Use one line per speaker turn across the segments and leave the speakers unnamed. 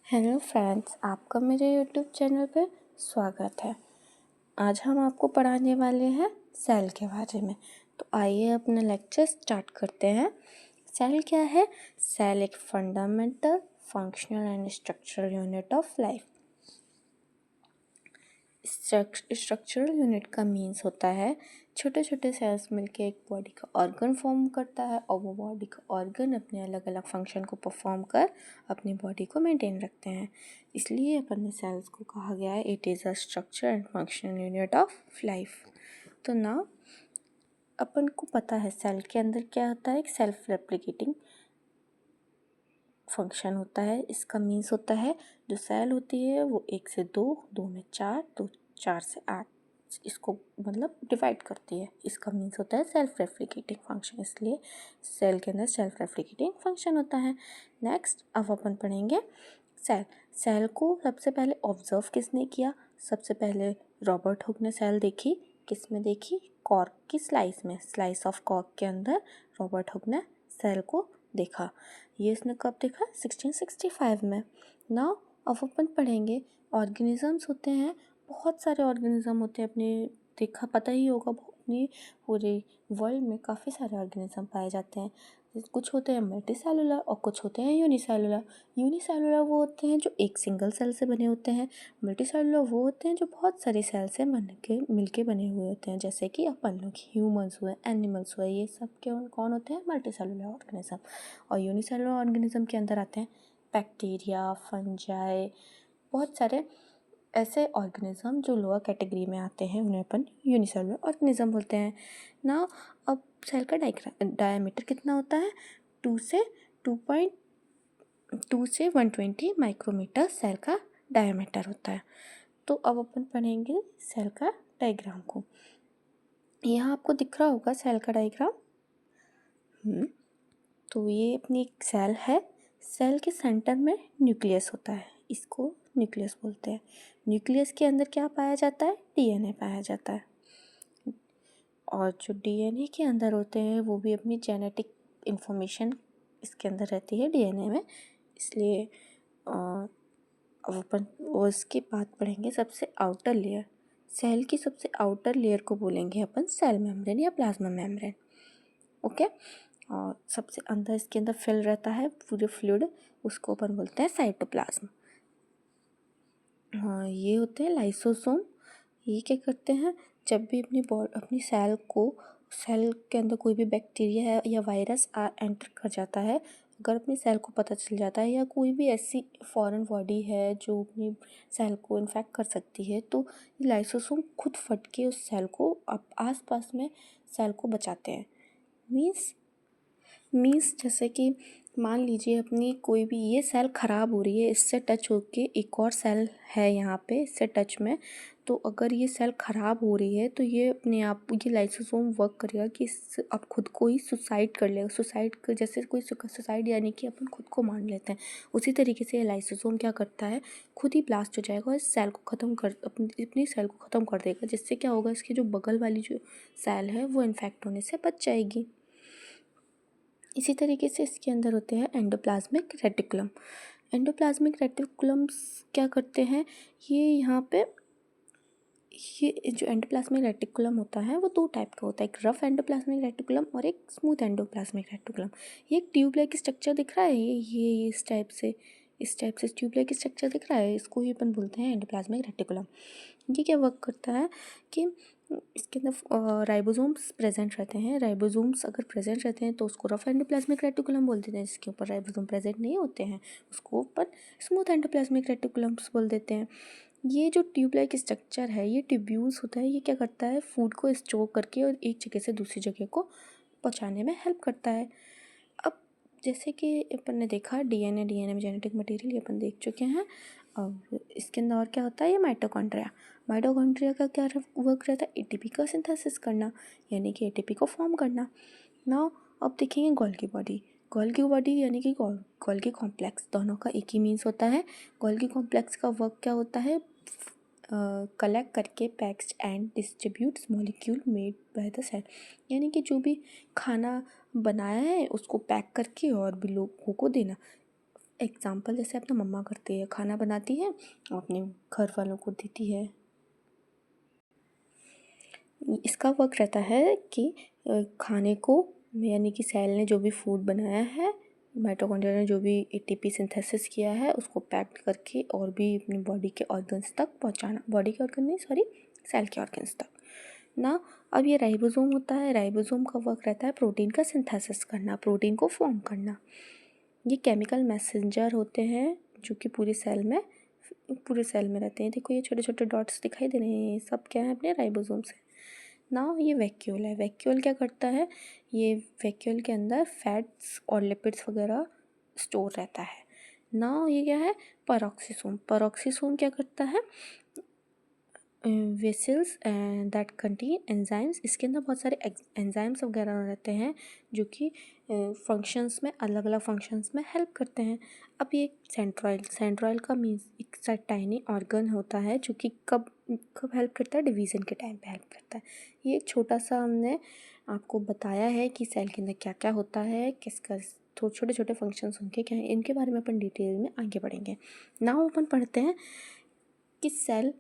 Hello friends, आपका मेरे YouTube channel पे स्वागत है। आज हम आपको पढ़ाने वाले हैं सेल के बारे में। तो आइए अपना लेक्चर स्टार्ट करते हैं। सेल क्या है? सेल एक fundamental, functional and structural unit of life. Structural unit का मीन्स होता है छोटे छोटे सेल्स मिलके एक बॉडी का ऑर्गन फॉर्म करता है और वो बॉडी का ऑर्गन अपने अलग अलग फंक्शन को परफॉर्म कर अपनी बॉडी को मेंटेन रखते हैं। इसलिए अपने सेल्स को कहा गया है it is a structure and functional unit of life. तो ना अपन को पता है सेल के अंदर क्या होता है, एक सेल्फ रेप्लिकेटिंग फंक्शन होता है। इसका मीन्स होता है जो सेल होती है वो 1 से 2, 2 में 4, तो 4 से 8 इसको मतलब डिवाइड करती है। इसका मीन्स होता है सेल्फ रेप्लिकेटिंग फंक्शन, इसलिए सेल के अंदर सेल्फ रेप्लिकेटिंग फंक्शन होता है। नेक्स्ट अब अपन पढ़ेंगे सेल। सेल को सबसे पहले ऑब्जर्व किसने किया? सबसे पहले रॉबर्ट हुक ने सेल देखी। किस में देखी? कॉर्क की स्लाइस में, स्लाइस ऑफ कॉर्क के अंदर रॉबर्ट हुक ने सेल को देखा। ये इसने कब देखा? 1665 में। नाउ अब अपन पढ़ेंगे ऑर्गेनिजम्स होते हैं, बहुत सारे ऑर्गेनिज्म होते हैं अपने, देखा पता ही होगा अपनी पूरे वर्ल्ड में काफ़ी सारे ऑर्गेनिज्म पाए जाते हैं। कुछ होते हैं मल्टीसेलुलर और कुछ होते हैं यूनिसेलुलर। यूनिसेलुलर वो होते हैं जो एक सिंगल सेल से बने होते हैं। मल्टीसेलुलर वो होते हैं जो बहुत सारी सेल से मिलके बने हुए होते हैं, जैसे कि अपन लोग ह्यूमंस हुए, एनिमल्स हुए, ये सब कौन होते हैं? Multicellular organism. और यूनिसेलुलर ऑर्गेनिज्म के अंदर आते हैं बैक्टीरिया, फंजाई, बहुत सारे ऐसे ऑर्गेनिज्म जो लोअर कैटेगरी में आते हैं, उन्हें अपन यूनिसेलुलर ऑर्गेनिज्म बोलते हैं ना। अब सेल का डायमीटर कितना होता है? 2 से 2.2 से 120 माइक्रोमीटर सेल का डायमीटर होता है। तो अब अपन पढ़ेंगे सेल का डायग्राम को। यहाँ आपको दिख रहा होगा सेल का डायग्राम। तो ये अपनी एक सेल है। सेल के सेंटर में न्यूक्लियस होता है, इसको न्यूक्लियस बोलते हैं। न्यूक्लियस के अंदर क्या पाया जाता है? डीएनए पाया जाता है। और जो डीएनए के अंदर होते हैं वो भी अपनी जेनेटिक इंफॉर्मेशन इसके अंदर रहती है डीएनए में, इसलिए अब अपन उसके बाद पढ़ेंगे सबसे आउटर लेयर। सेल की सबसे आउटर लेयर को बोलेंगे अपन सेल मेम्ब्रेन या प्लाज्मा मेम्ब्रेन। ओके। और सबसे अंदर इसके अंदर फिल रहता है पूरे फ्लूइड, उसको अपन बोलते हैं साइटोप्लाज्म। हाँ, ये होते हैं लाइसोसोम। ये क्या करते हैं? जब भी अपनी सेल के अंदर कोई भी बैक्टीरिया है या वायरस एंटर कर जाता है, अगर अपनी सेल को पता चल जाता है या कोई भी ऐसी फॉरेन बॉडी है जो अपनी सेल को इन्फेक्ट कर सकती है, तो ये लाइसोसोम खुद फट के उस सेल को आस पास में सेल को बचाते हैं। मीन्स जैसे कि मान लीजिए अपनी कोई भी ये सेल ख़राब हो रही है, इससे टच होके एक और सेल है यहाँ पे इससे टच में, तो अगर ये सेल ख़राब हो रही है तो ये अपने आप ये लाइसोसोम वर्क करेगा कि अब खुद को ही सुसाइड कर लेगा। जैसे कोई सुसाइड यानी कि अपन खुद को मार लेते हैं, उसी तरीके से ये लाइसोसोम क्या करता है? खुद ही ब्लास्ट हो जाएगा और इस सेल को अपनी सेल को ख़त्म कर देगा, जिससे क्या होगा? इसकी जो बगल वाली जो सेल है वो इन्फेक्ट होने से बच जाएगी। इसी तरीके से इसके अंदर होते हैं एंडोप्लाज्मिक रेटिकुलम। एंडोप्लाज्मिक रेटिकुलम्स क्या करते हैं? ये यहाँ पे ये जो एंडोप्लाज्मिक रेटिकुलम होता है वो 2 टाइप का होता है, एक रफ एंडोप्लाज्मिक रेटिकुलम और एक स्मूथ एंडोप्लाज्मिक रेटिकुलम। ये एक ट्यूब लाइक स्ट्रक्चर दिख रहा है, ये इस टाइप से ट्यूब लाइक स्ट्रक्चर दिख रहा है, इसको ही अपन बोलते हैं एंडोप्लाज्मिक रेटिकुलम। ये क्या वर्क करता है कि इसके अंदर राइबोसोम्स प्रेजेंट रहते हैं। राइबोसोम्स अगर प्रेजेंट रहते हैं तो उसको रफ एंडोप्लाज्मिक रेटिकुलम बोल देते हैं। जिसके ऊपर राइबोसोम प्रेजेंट नहीं होते हैं उसको अपन स्मूथ एंडोप्लाज्मिक रेटिकुलम्स बोल देते हैं। ये जो ट्यूब लाइक स्ट्रक्चर है, ये ट्यूब्यूल्स होता है, ये क्या करता है? फूड को स्टोर करके और एक जगह से दूसरी जगह को पहुंचाने में हेल्प करता है। अब जैसे कि अपन ने देखा डीएनए में जेनेटिक मटेरियल, ये अपन देख चुके हैं। अब इसके अंदर और क्या होता है? ये माइटोकॉन्ड्रिया का क्या वर्क रहता है? एटीपी का सिंथेसिस करना, यानी कि एटीपी को फॉर्म करना। नाउ अब देखेंगे गोल्गी बॉडी यानी कि गोल्गी कॉम्प्लेक्स, दोनों का एक ही मीन्स होता है। गोल्गी कॉम्प्लेक्स का वर्क क्या होता है? कलेक्ट करके packs and distributes molecule made by the cell, यानी कि जो भी खाना बनाया है उसको पैक करके और भी लोगों को देना। एग्जाम्पल जैसे अपना मम्मा करती है, खाना बनाती है और अपने घर वालों को देती है। इसका वर्क रहता है कि खाने को यानी कि सेल ने जो भी फूड बनाया है, माइटोकॉन्ड्रिया ने जो भी एटीपी सिंथेसिस किया है, उसको पैक करके और भी अपनी बॉडी के ऑर्गन्स तक पहुंचाना। बॉडी के ऑर्गन नहीं, सॉरी, सेल के ऑर्गन्स तक ना। अब ये राइबोसोम होता है। राइबोसोम का वर्क रहता है प्रोटीन का सिंथेसिस करना, प्रोटीन को फॉर्म करना। ये केमिकल मैसेंजर होते हैं जो कि पूरे सेल में रहते हैं। देखो ये छोटे छोटे डॉट्स दिखाई दे रहे हैं, ये सब क्या है? अपने राइबोसोम से ना। ये वैक्यूल है। वैक्यूल क्या करता है? ये वैक्यूल के अंदर फैट्स और लिपिड्स वगैरह स्टोर रहता है ना। ये क्या है? पेरोक्सिसोम। पेरोक्सिसोम क्या करता है? Vessels that contain enzymes. इसके अंदर बहुत सारे एंजाइम्स वगैरह रहते हैं जो कि फंक्शंस में, अलग अलग फंक्शंस में हेल्प करते हैं। अब ये सेंट्रॉइल का मीन्स एक टाइनी ऑर्गन होता है जो कि कब कब हेल्प करता है? डिवीज़न के टाइम पे हेल्प करता है। ये एक छोटा सा हमने आपको बताया है कि सेल के अंदर क्या क्या होता है, किसका तो छोटे छोटे फंक्शंस उनके क्या हैं। इनके बारे में अपन डिटेल में आगे बढ़ेंगे। नाउ अपन पढ़ते हैं कि सेल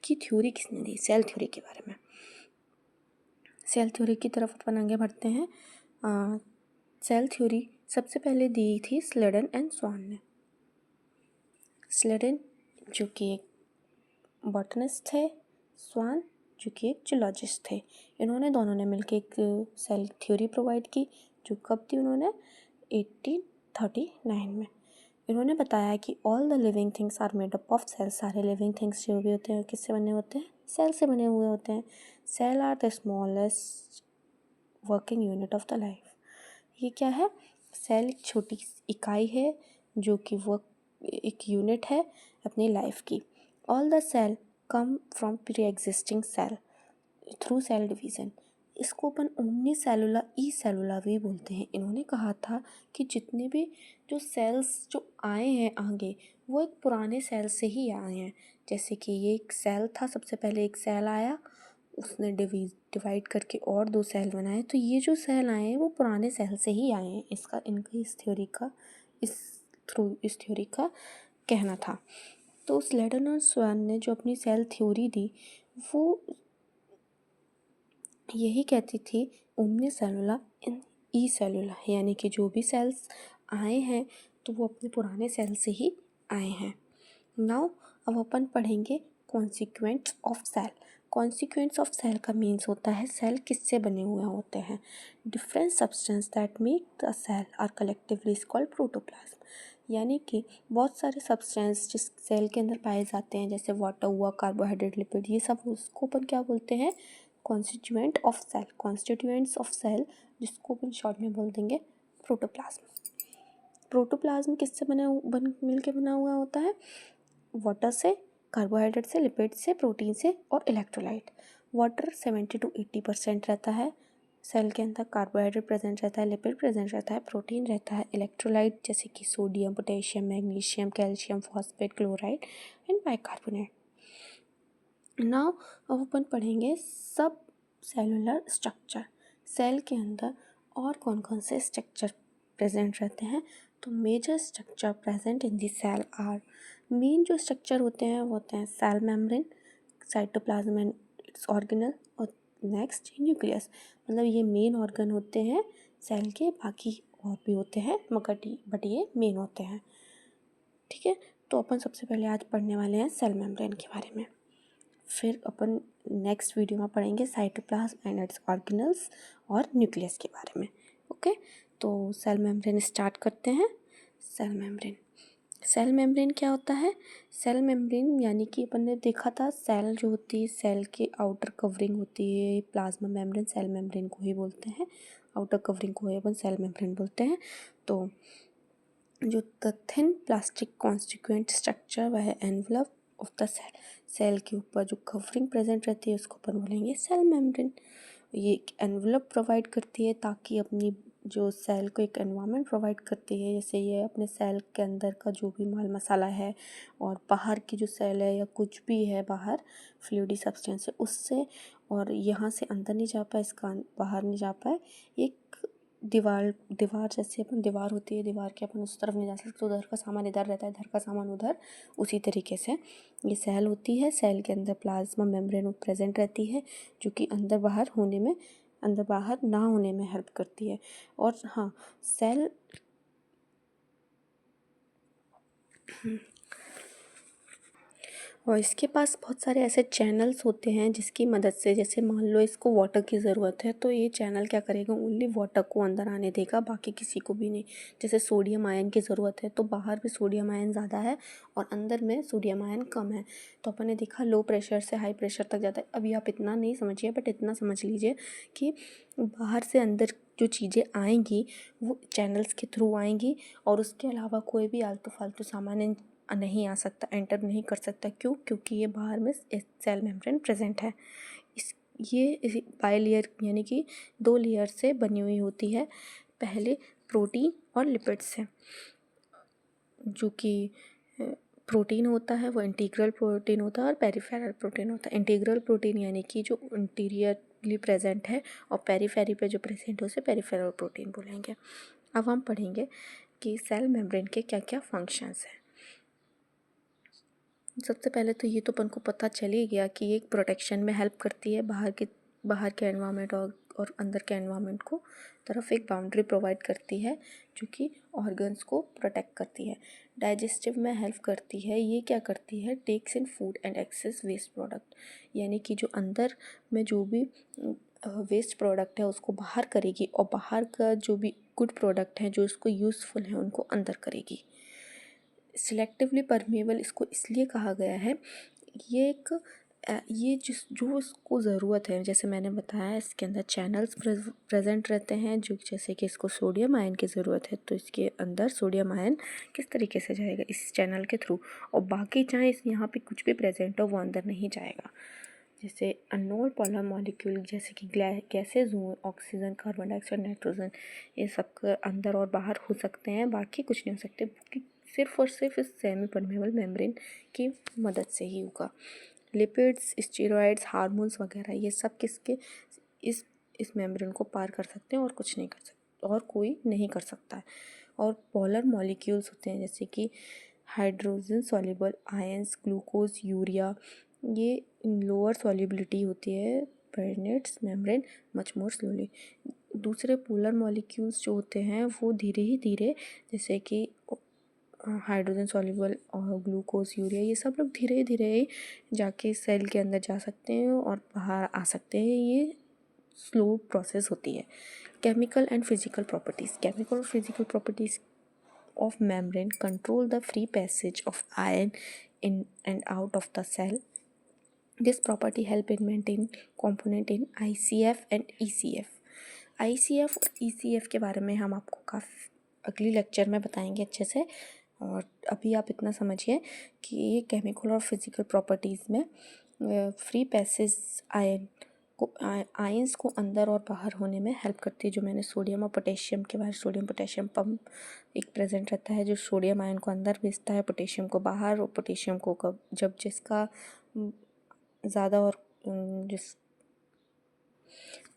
की थ्योरी किसने दी, सेल थ्योरी के बारे में। सेल थ्योरी की तरफ अपन आगे बढ़ते हैं। सेल थ्योरी सबसे पहले दी थी स्लेडन एंड स्वान ने। स्लेडन जो कि एक बॉटनिस्ट थे, स्वान जो कि एक जूलॉजिस्ट थे। इन्होंने दोनों ने मिलकर एक सेल थ्योरी प्रोवाइड की जो कब थी? उन्होंने 1839 में। इन्होंने बताया कि all the living things are made up of cell. सारे लिविंग थिंग्स जो भी होते हैं किससे बने होते हैं? सेल से बने हुए होते हैं। Cell are the smallest working unit of the life. ये क्या है? सेल एक छोटी इकाई है जो कि वर्क एक यूनिट है अपनी लाइफ की। All the cell come from pre existing cell through cell division. इसको अपन ओमनी सेलुलर ई सेलुलर भी बोलते हैं। इन्होंने कहा था कि जितने भी जो सेल्स जो आए हैं आगे, वो एक पुराने सेल से ही आए हैं। जैसे कि ये एक सेल था, सबसे पहले एक सेल आया, उसने डिवाइड करके और 2 सेल बनाए। तो ये जो सेल आए हैं वो पुराने सेल से ही आए हैं। इस थ्योरी का कहना था। तो स्लेडन और स्वान ने जो अपनी सेल थ्योरी दी वो यही कहती थी ओमनी सेलुलर इन ई सेलुलर, यानी कि जो भी सेल्स आए हैं तो वो अपने पुराने सेल से ही आए हैं। नाउ अब अपन पढ़ेंगे consequents of cell. Consequents of cell का मीन्स होता है सेल किससे बने हुए होते हैं। Different substance that make the cell are collectively called protoplasm. यानी कि बहुत सारे सब्सटेंस जिस सेल के अंदर पाए जाते हैं, जैसे वाटर हुआ, कार्बोहाइड्रेट, लिपिड, ये सब, उसको अपन क्या बोलते हैं? Constituent of cell. Constituents of cell जिसको अपन शॉर्ट में बोल देंगे प्रोटोप्लाज्म। प्रोटोप्लाज्म किससे मिलके बना हुआ होता है? वाटर से, कार्बोहाइड्रेट से, लिपिड से, प्रोटीन से और इलेक्ट्रोलाइट। वाटर 70 to 80% रहता है सेल के अंदर, कार्बोहाइड्रेट प्रेजेंट रहता है, लिपिड प्रेजेंट रहता है, प्रोटीन रहता है, इलेक्ट्रोलाइट जैसे कि sodium, potassium, magnesium, calcium, phosphate, chloride and bicarbonate. Now अब अपन पढ़ेंगे सब सेलुलर स्ट्रक्चर। सेल के अंदर और कौन कौन से स्ट्रक्चर प्रेजेंट रहते हैं? तो major structure present in the cell are, main जो स्ट्रक्चर होते हैं वो होते हैं cell membrane, cytoplasm and its organelle और नेक्स्ट न्यूक्लियस। मतलब ये मेन ऑर्गन होते हैं सेल के, बाकी और भी होते हैं बट ये मेन होते हैं। ठीक है, तो अपन सबसे पहले आज पढ़ने वाले हैं सेल मेम्ब्रेन के बारे में। फिर अपन नेक्स्ट वीडियो में पढ़ेंगे साइटोप्लाज्म एंड इट्स ऑर्गेनल्स और न्यूक्लियस के बारे में। ओके, तो सेल मेम्ब्रेन स्टार्ट करते हैं। सेल मेम्ब्रेन क्या होता है? सेल मेम्ब्रेन यानी कि अपन ने देखा था सेल जो होती है, सेल की आउटर कवरिंग होती है प्लाज्मा मेम्ब्रेन, सेल मेम्ब्रेन को ही बोलते हैं। आउटर कवरिंग को ही अपन सेल मेम्ब्रेन बोलते हैं। तो जो the thin plastic constituent structure वह है envelope of the cell. Cell के ऊपर जो कवरिंग प्रेजेंट रहती है उसको अपन बोलेंगे सेल मेम्ब्रेन। ये एक एनवलप प्रोवाइड करती है ताकि अपनी जो सेल को एक एनवायरनमेंट प्रोवाइड करती है, जैसे ये अपने सेल के अंदर का जो भी माल मसाला है और बाहर की जो सेल है या कुछ भी है बाहर फ्लूइडी सब्सटेंस है उससे, और यहाँ से अंदर नहीं जा पाए, इसका बाहर नहीं जा पाए, एक दीवार दीवार जैसे अपन दीवार होती है, दीवार के अपन उस तरफ नहीं जा सकते, उधर का सामान इधर रहता है, इधर का सामान उधर, उसी तरीके से ये सेल होती है। सेल के अंदर प्लाज्मा मेम्ब्रेन प्रेजेंट रहती है जो कि अंदर बाहर ना होने में हेल्प करती है। और हाँ, सेल और इसके पास बहुत सारे ऐसे चैनल्स होते हैं जिसकी मदद से, जैसे मान लो इसको वाटर की ज़रूरत है तो ये चैनल क्या करेगा, ओनली वाटर को अंदर आने देगा, बाकी किसी को भी नहीं। जैसे सोडियम आयन की ज़रूरत है तो बाहर भी सोडियम आयन ज़्यादा है और अंदर में सोडियम आयन कम है, तो अपन ने देखा लो प्रेशर से हाई प्रेशर तक जाता है। अभी आप इतना नहीं समझिए, बट इतना समझ लीजिए कि बाहर से अंदर जो चीज़ें आएंगी वो चैनल्स के थ्रू आएंगी, और उसके अलावा कोई भी आलतू फालतू सामान नहीं आ सकता, एंटर नहीं कर सकता। क्यों? क्योंकि ये बाहर में सेल मेम्ब्रेन प्रेजेंट है। ये बाइलेयर यानी कि 2 लेयर से बनी हुई होती है, पहले प्रोटीन और लिपिड्स से। जो कि प्रोटीन होता है वो इंटीग्रल प्रोटीन होता है और पेरिफेरल प्रोटीन होता है। इंटीग्रल प्रोटीन यानी कि जो इंटीरियरली प्रेजेंट है, और पेरीफेरी पे जो प्रेजेंट है उसे पेरिफेरल प्रोटीन बोलेंगे। अब हम पढ़ेंगे कि सेल मेम्ब्रेन के क्या क्या फंक्शंस हैं। सबसे पहले तो ये तो अपन को पता चल ही गया कि ये प्रोटेक्शन में हेल्प करती है, बाहर के एनवायरनमेंट और अंदर के एनवायरनमेंट को तरफ एक बाउंड्री प्रोवाइड करती है जो कि ऑर्गन्स को प्रोटेक्ट करती है। डाइजेस्टिव में हेल्प करती है। ये क्या करती है, takes in food and excess waste product, यानी कि जो अंदर में जो भी वेस्ट प्रोडक्ट है उसको बाहर करेगी, और बाहर का जो भी गुड प्रोडक्ट है जो इसको यूज़फुल है उनको अंदर करेगी। सिलेक्टिवली परमेबल इसको इसलिए कहा गया है, ये एक ये जो इसको ज़रूरत है, जैसे मैंने बताया इसके अंदर चैनल्स प्रेजेंट रहते हैं, जो जैसे कि इसको सोडियम आयन की ज़रूरत है तो इसके अंदर सोडियम आयन किस तरीके से जाएगा, इस चैनल के थ्रू, और बाकी चाहे इस यहाँ पे कुछ भी प्रेजेंट हो वो अंदर नहीं जाएगा। जैसे अननोन पोलर मॉलिक्यूल जैसे कि गैसेज हुए, ऑक्सीजन, कार्बन डाइऑक्साइड, नाइट्रोजन, ये सब अंदर और बाहर हो सकते हैं, बाकी कुछ नहीं हो सकते, सिर्फ और सिर्फ इस सेमी परमेबल मेम्ब्रेन की मदद से ही होगा। लिपिड्स, स्टेरॉइड्स, हार्मोन्स वगैरह ये सब किसके इस मेम्ब्रेन को पार कर सकते हैं, और कुछ नहीं कर सकते, और कोई नहीं कर सकता है। और पोलर मॉलिक्यूल्स होते हैं जैसे कि hydrogen soluble ions, glucose, urea, ये लोअर सॉल्युबिलिटी होती है, पेनिट्स मेम्ब्रेन मच मोर स्लोली। दूसरे पोलर मॉलिक्यूल्स जो होते हैं वो धीरे ही धीरे, जैसे कि हाइड्रोजन सॉल्युबल और ग्लूकोज, यूरिया, ये सब लोग धीरे धीरे जाके सेल के अंदर जा सकते हैं और बाहर आ सकते हैं। ये स्लो प्रोसेस होती है। Chemical and physical properties of membrane control the free passage of ion in and out of the cell. This property help in maintain component in ICF and ECF. ICF और ECF के बारे में हम आपको काफ़ी अगली लेक्चर में बताएंगे अच्छे से, और अभी आप इतना समझिए कि ये केमिकल और फिजिकल प्रॉपर्टीज़ में फ्री पैसेज आयंस को अंदर और बाहर होने में हेल्प करती है। जो मैंने सोडियम और पोटेशियम के बारे, सोडियम पोटेशियम पंप एक प्रेजेंट रहता है जो सोडियम आयन को अंदर भेजता है, पोटेशियम को बाहर, और पोटेशियम को जब जिसका ज़्यादा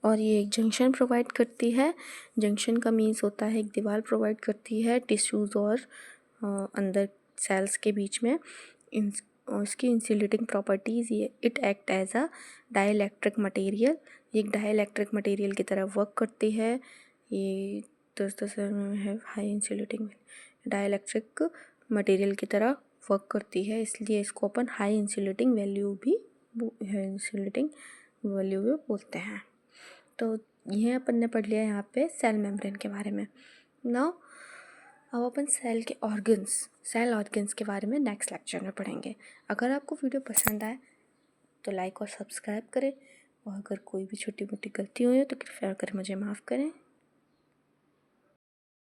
और ये एक जंक्शन प्रोवाइड करती है। जंक्शन का मीन्स होता है एक दीवार प्रोवाइड करती है टिश्यूज़ और अंदर सेल्स के बीच में। और इसकी इंसुलेटिंग प्रॉपर्टीज़, ये it act as a dielectric material, ये एक डाइइलेक्ट्रिक मटेरियल की तरह वर्क करती है। ये है हाई इंसुलेटिंग डाइइलेक्ट्रिक मटेरियल की तरह वर्क करती है, इसलिए इसको अपन हाई इंसुलेटिंग वैल्यू भी बोलते हैं। तो ये अपन ने पढ़ लिया यहाँ पे सेल मेम्ब्रेन के बारे में। नाउ अब अपन सेल ऑर्गन्स के बारे में नेक्स्ट लेक्चर में पढ़ेंगे। अगर आपको वीडियो पसंद आए तो लाइक और सब्सक्राइब करें, और अगर कोई भी छोटी मोटी गलती हुई हो तो कृपया कर मुझे माफ़ करें।